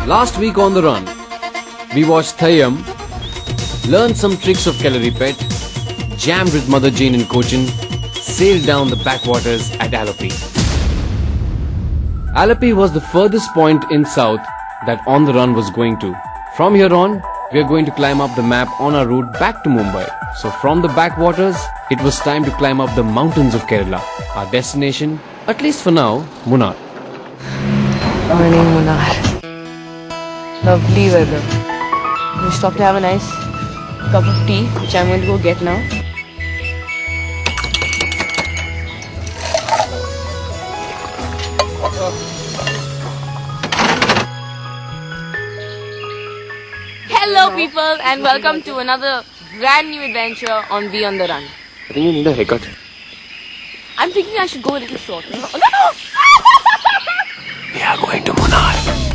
Last week on The Run, we watched Thayyam, learned some tricks of Kelleripet, jammed with Mother Jane in Cochin, sailed down the backwaters at Alleppey. Alleppey was the furthest point in south that On The Run was going to. From here on, we are going to climb up the map on our route back to Mumbai. So from the backwaters, it was time to climb up the mountains of Kerala. Our destination, at least for now, Munnar. Morning, Munnar. Lovely weather. We stopped to have a nice cup of tea, which I'm going to go get now. Hello people and welcome to another brand new adventure on Be On The Run. I think you need a haircut. I'm thinking I should go a little shorter. Oh, no! We are going to Munnar.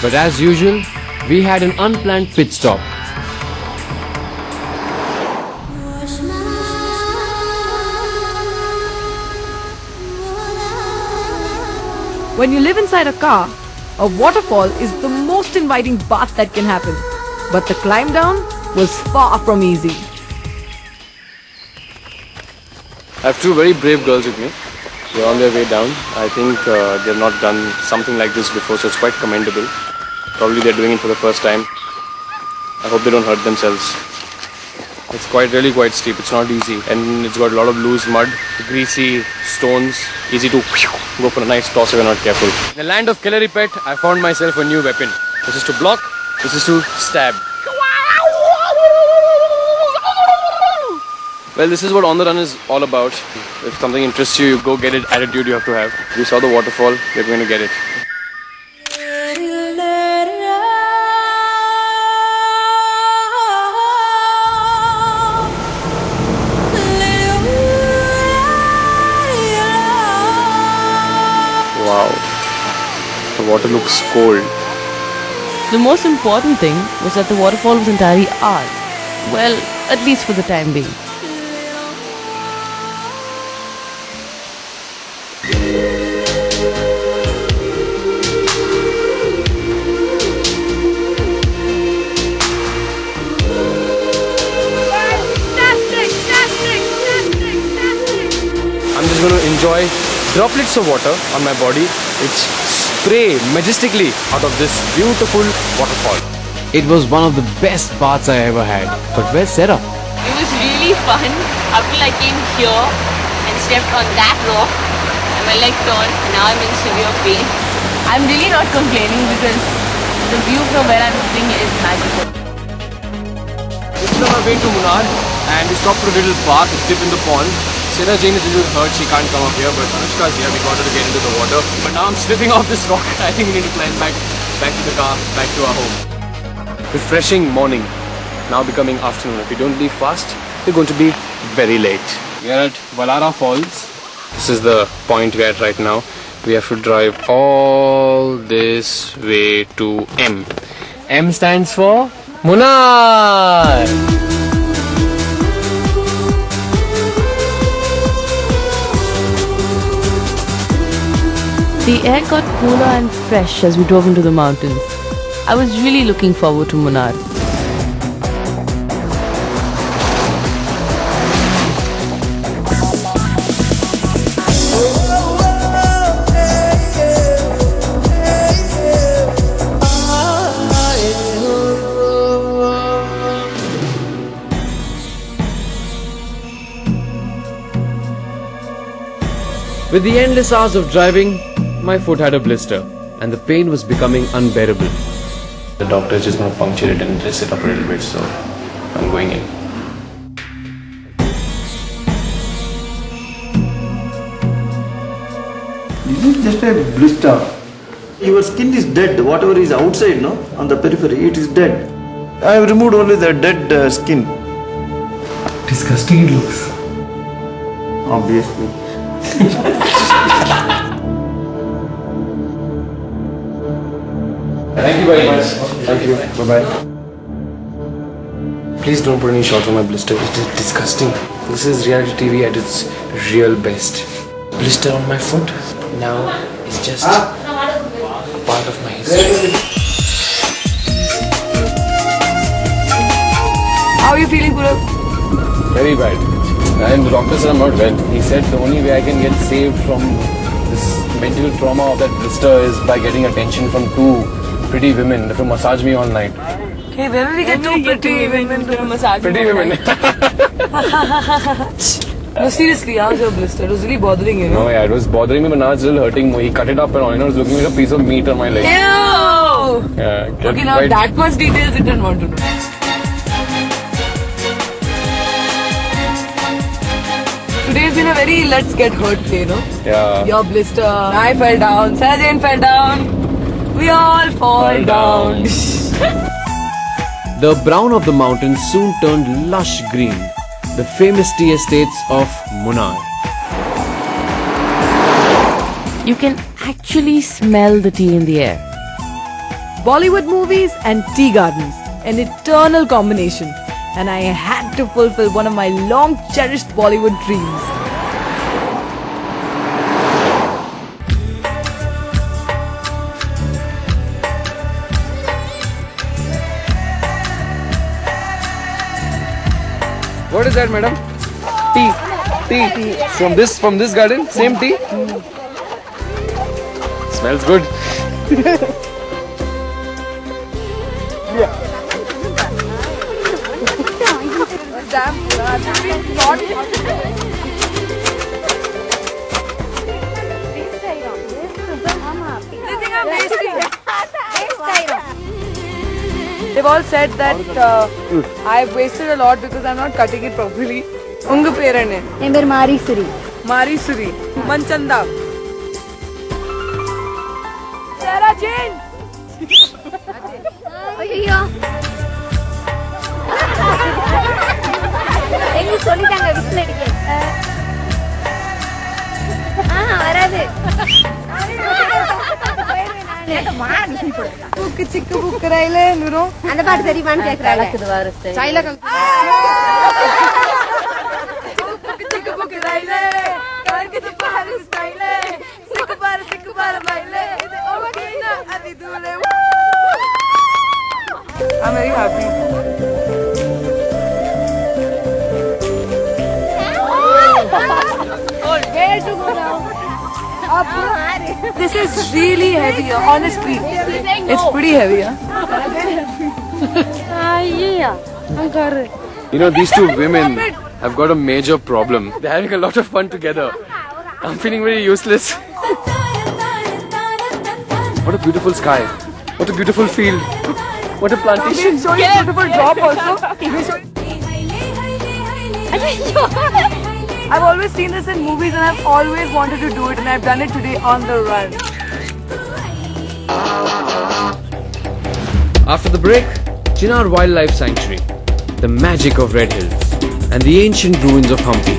But as usual, we had an unplanned pit stop. When you live inside a car, a waterfall is the most inviting bath that can happen. But the climb down was far from easy. I have two very brave girls with me. They're on their way down. I think they've not done something like this before, so it's quite commendable. Probably they're doing it for the first time. I hope they don't hurt themselves. It's really quite steep. It's not easy. And it's got a lot of loose mud, greasy stones, easy to go for a nice toss if you're not careful. In the land of Kelleripet, I found myself a new weapon. This is to block, this is to stab. Well, this is what On The Run is all about. If something interests you, you go get it. Attitude you have to have. We saw the waterfall, we're going to get it. Wow, the water looks cold. The most important thing was that the waterfall was entirely ours. Well, at least for the time being. I'm just going to enjoy droplets of water on my body which spray majestically out of this beautiful waterfall. It was one of the best baths I ever had. But where's Sarah? It was really fun until I came here and stepped on that rock and my leg turned and now I'm in severe pain. I'm really not complaining because the view from where I'm sitting is magical. This is on our way to Munnar and we stopped for a little bath, a dip in the pond. Sarah Jane is a little hurt, she can't come up here, but Anushka's here, we got her to get into the water. But now I'm slipping off this rock. I think we need to climb back to the car, back to our home. Refreshing morning, now becoming afternoon. If we don't leave fast, we're going to be very late. We are at Valara Falls. This is the point we're at right now. We have to drive all this way to M. M stands for Munnar. The air got cooler and fresh as we drove into the mountains. I was really looking forward to Munnar. With the endless hours of driving, my foot had a blister and the pain was becoming unbearable. The doctor is just going to puncture it and dress it up a little bit, so I'm going in. This is just a blister. Your skin is dead. Whatever is outside, no, on the periphery, it is dead. I have removed only the dead skin. Disgusting it looks. Obviously. Thank you very much. Thank you. Bye-bye. Please don't put any shots on my blister. It is disgusting. This is reality TV at its real best. blister on my foot now is just part of my history. How are you feeling, Purav? Very bad. And the doctor said I'm not well. He said the only way I can get saved from this mental trauma of that blister is by getting attention from two pretty women to massage me all night. Hey, where will we get two pretty women to massage? Pretty women. No, seriously, how's your blister? It was really bothering you, No, yeah, it was bothering me, but now it's still hurting more. He cut it up and all, it was looking like a piece of meat on my leg. Ew! Yeah, Okay, now that much details it didn't want to know. Today's been a very let's get hurt day, you know? Yeah. Your blister, I fell down, Sajjan fell down, we all fall down. The brown of the mountains soon turned lush green, the famous tea estates of Munnar. You can actually smell the tea in the air. Bollywood movies and tea gardens, an eternal combination. And I had to fulfill one of my long cherished Bollywood dreams. What is that, madam? Tea. From this garden? Same tea? Smells good. They've all said that I've wasted a lot because I'm not cutting it properly. Unga perane. என் பேர் Mariswari. Marisuri. Manchanda. Sarah Jane. ஐயோ எங்களுக்கு சொல்லிட்டாங்க whistle அடிக்க. வராது. Book சிக்கு book ரயிலே நுரோ. அந்த பாட்டு தெரியுமான்னு கேக்குறாங்க. சைல புக்கு சிக்கு புக்கு ரயிலே. கார்கிது பாரு ஸ்டைலே. சிக்கு பாரு மயிலே. இது ஓகேனா அதி தூளே. I'm very happy. Where to go now? This is really heavy, honestly. It's pretty heavy, You know, these two women have got a major problem. They're having a lot of fun together. I'm feeling very useless. What a beautiful sky. What a beautiful field. What a plantation. We'll show you a beautiful drop also. I've always seen this in movies and I've always wanted to do it and I've done it today on the run. After the break, Chinnar Wildlife Sanctuary, the magic of Red Hills, and the ancient ruins of Hampi.